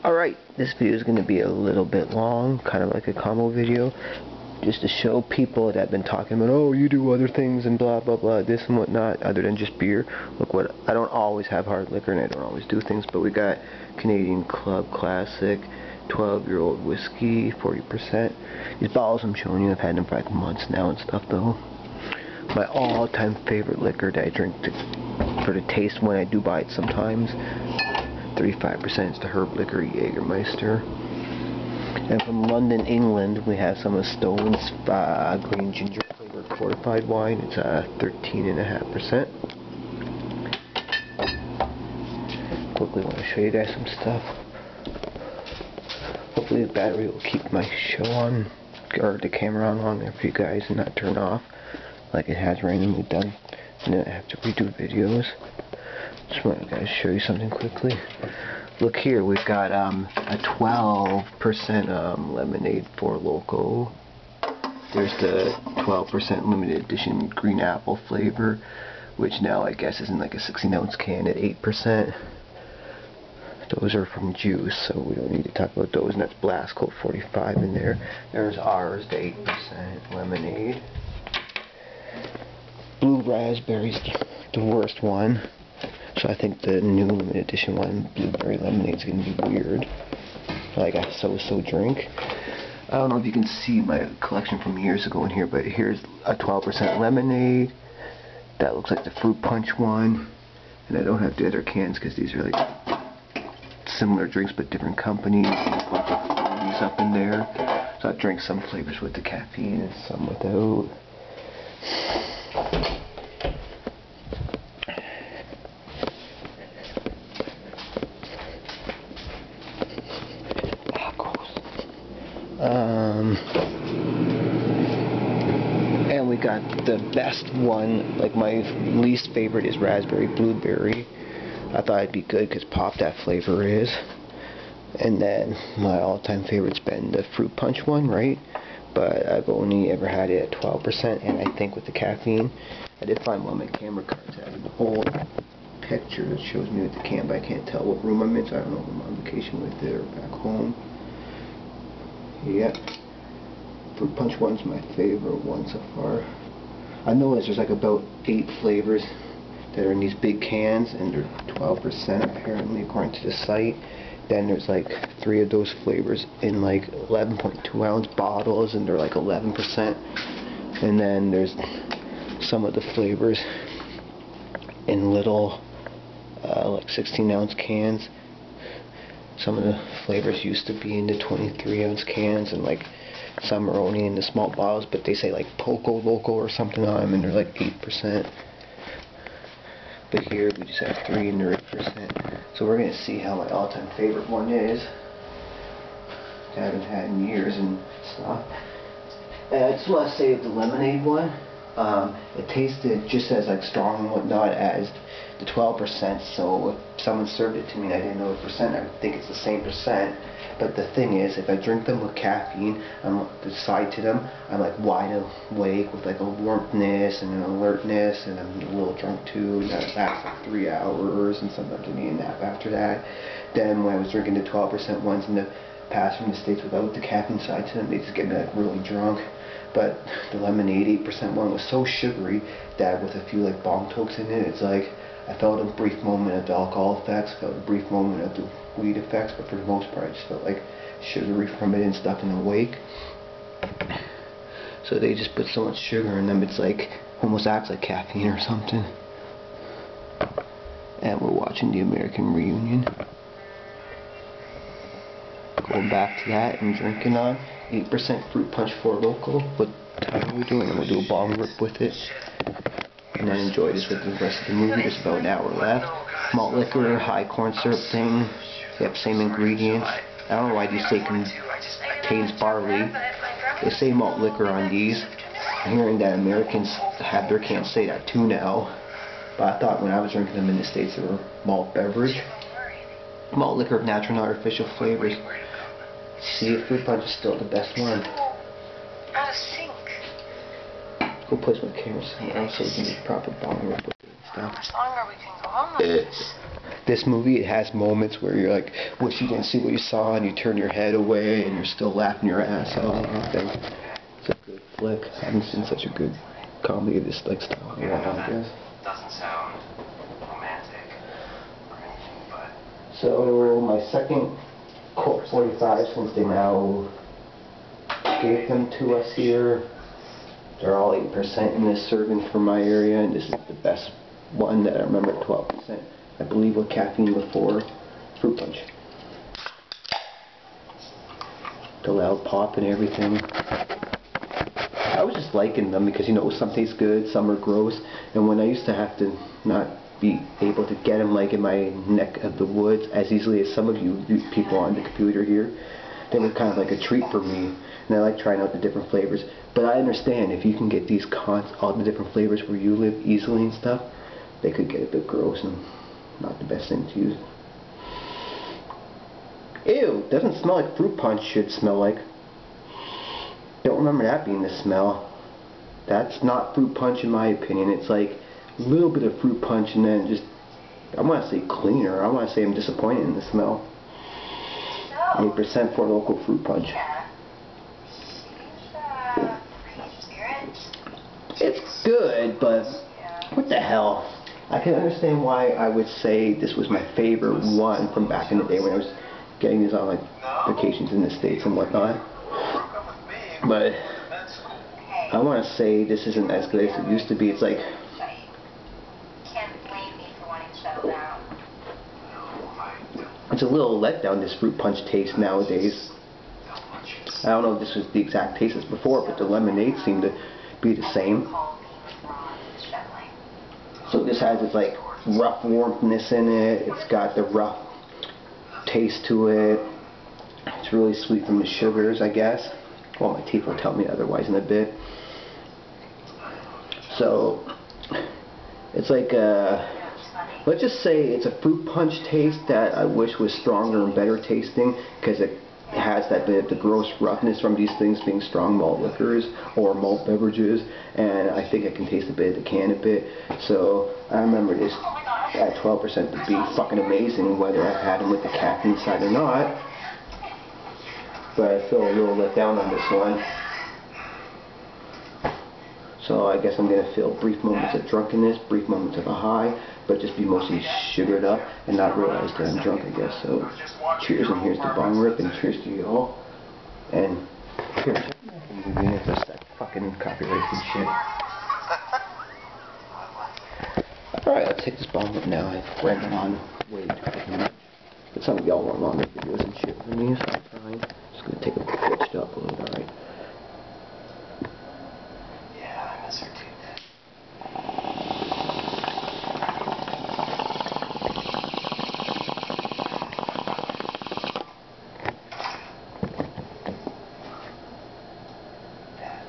Alright, this video is going to be a little bit long, kind of like a combo video, just to show people that have been talking about, oh, you do other things and blah blah blah, this and whatnot, other than just beer. Look, what I don't always have hard liquor and I don't always do things, but we got Canadian Club Classic 12-year-old whiskey, 40%. These bottles I'm showing you, I've had them for like months now and stuff though. My all-time favorite liquor that I drink for the taste when I do buy it sometimes, 35% is the herb liquor Jägermeister. And from London, England, we have some of Stone's green ginger flavored fortified wine. It's 13.5%. Quickly want to show you guys some stuff. Hopefully the battery will keep my show on, or the camera on long enough for you guys and not turn off like it has randomly done. And then I have to redo videos. Just want to guys show you something quickly. Look here, we've got a 12% lemonade for Loko. There's the 12% limited edition green apple flavor, which now I guess is in like a 16-ounce can at 8%. Those are from juice, so we don't need to talk about those. And that's Blast Coat 45 in there. There's ours, the 8% lemonade. Blue raspberry's the worst one. So I think the new limited edition one, blueberry lemonade, is going to be weird. Like a so-so drink. I don't know if you can see my collection from years ago in here, but here's a 12% lemonade. That looks like the fruit punch one. And I don't have the other cans because these are like similar drinks but different companies. There's a bunch of flavors up in there. So I drink some flavors with the caffeine and some without. And we got the best one, like my least favorite is raspberry blueberry. I thought it'd be good because pop that flavor is. And then my all-time favorite's been the fruit punch one, right? But I've only ever had it at 12%, and I think with the caffeine, I did find one of my camera cards that had a whole picture that shows me with the can, but I can't tell what room I'm in, so I don't know if I'm on vacation with it or back home. Yep. Fruit punch one's my favorite one so far. I know there's like about 8 flavors that are in these big cans, and they're 12% apparently according to the site. Then there's like 3 of those flavors in like 11.2 ounce bottles, and they're like 11%. And then there's some of the flavors in little like 16-ounce cans. Some of the flavors used to be in the 23-ounce cans, and like some are only in the small bottles, but they say like Poco Loko or something on them, and they're like 8%. But here we just have 3 and they're 8%. So we're going to see how my all-time favorite one is. I haven't had in years and stuff. And I just want to say the lemonade one, it tasted just as like strong and whatnot as the 12%. So if someone served it to me and I didn't know the percent, I would think it's the same percent. But the thing is, if I drink them with caffeine, I'm the side to them, I'm like wide awake with like a warmthness and an alertness, and I'm a little drunk too, and that lasts like 3 hours, and sometimes I need a nap after that. Then when I was drinking the 12% ones in the past from the States without the caffeine side to them, they just get me like really drunk. But the lemonade 8% one was so sugary that with a few like bong tokes in it, it's like I felt a brief moment of the alcohol effects, felt a brief moment of the weed effects, but for the most part I just felt like sugary from it and stuff in the wake. So they just put so much sugar in them, it's like almost acts like caffeine or something. And we're watching the American reunion. Going back to that and drinking on 8% fruit punch for Loko. What time are we doing? And we'll do a bong rip with it. And then enjoy this with the rest of the movie. There's about an hour left. Malt liquor, high corn syrup thing. Yep, same ingredients. I don't know why these say contains barley. They say malt liquor on these. I'm hearing that Americans have their cans say that too now. But I thought when I was drinking them in the States they were malt beverage. Malt liquor of natural and artificial flavors. See, fruit punch is still the best one. Out of sync. Go place my camera somewhere else so we can do proper bong rip with it and stuff. How much longer we can go on with this? this movie, it has moments where you're like, wish you didn't see what you saw, and you turn your head away, and you're still laughing your ass off. And it's a good flick. I haven't seen such a good comedy of this like style in a while, I guess. Doesn't sound romantic or anything, but... So, my second Colt 45, since they now gave them to us here, they're all 8% in this serving for my area, and this is the best one that I remember at 12%. I believe with caffeine before fruit punch. The loud pop and everything. I was just liking them because, you know, some taste good, some are gross, and when I used to have to not be able to get them like in my neck of the woods as easily as some of you people on the computer here, they were kind of like a treat for me, and I like trying out the different flavors. But I understand if you can get these all the different flavors where you live easily and stuff, they could get a bit gross and not the best thing to use. Ew, doesn't smell like fruit punch should smell like. Don't remember that being the smell. That's not fruit punch in my opinion. It's like a little bit of fruit punch and then just, I want to say cleaner. I want to say I'm disappointed in the smell. 8% for Loko fruit punch. It's good, but what the hell? I can understand why I would say this was my favorite one from back in the day when I was getting these on like vacations in the States and whatnot. But I want to say this isn't as good as it used to be. It's like, it's a little letdown, this fruit punch taste nowadays. I don't know if this was the exact taste as before, but the lemonade seemed to be the same. So this has its like rough warmthness in it. It's got the rough taste to it. It's really sweet from the sugars, I guess. Well, my teeth will tell me otherwise in a bit. So it's like let's just say it's a fruit punch taste that I wish was stronger and better tasting, because it has that bit of the gross roughness from these things being strong malt liquors or malt beverages, and I think I can taste a bit of the can a bit. So I remember this at 12% to be fucking amazing, whether I've had them with the caffeine side or not. But I feel a little let down on this one. So I guess I'm going to feel brief moments of drunkenness, brief moments of a high, but just be mostly sugared up and not realize that I'm drunk, I guess. So cheers, and here's the bong rip, and cheers to you all. And cheers. Even if it's that fucking copyright and shit. Alright, let's take this bong rip now. I've rambled on way too fucking much. But some of y'all want longer videos and shit with me, so I'm fine. Just gonna take a pitched up a little, alright. Yeah, I miss her too. Dad,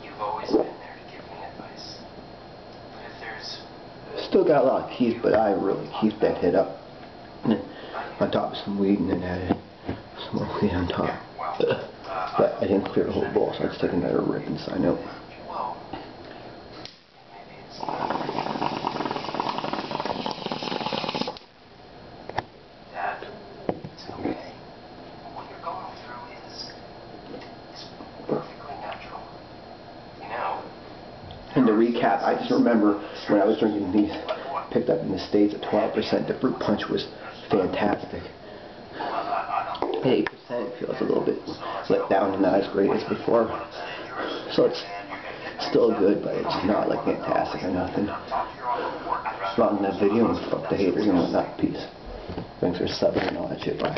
you've always been there to give me advice. But if there's... Still got a lot of keys, but I really keep that head up. On top of some weed, and then added some more weed on top. But I didn't clear the whole bowl, so let's take another rip and sign out. Dad, it's okay. What you're going through is perfectly natural. You know. And to recap, I just remember when I was drinking these, picked up in the States at 12%, the fruit punch was fantastic. 8% feels a little bit let down and not as great as before. So it's still good, but it's not like fantastic or nothing. Long in that video, and fuck the haters and whatnot. Peace. Thanks for subbing and all that shit. Bye.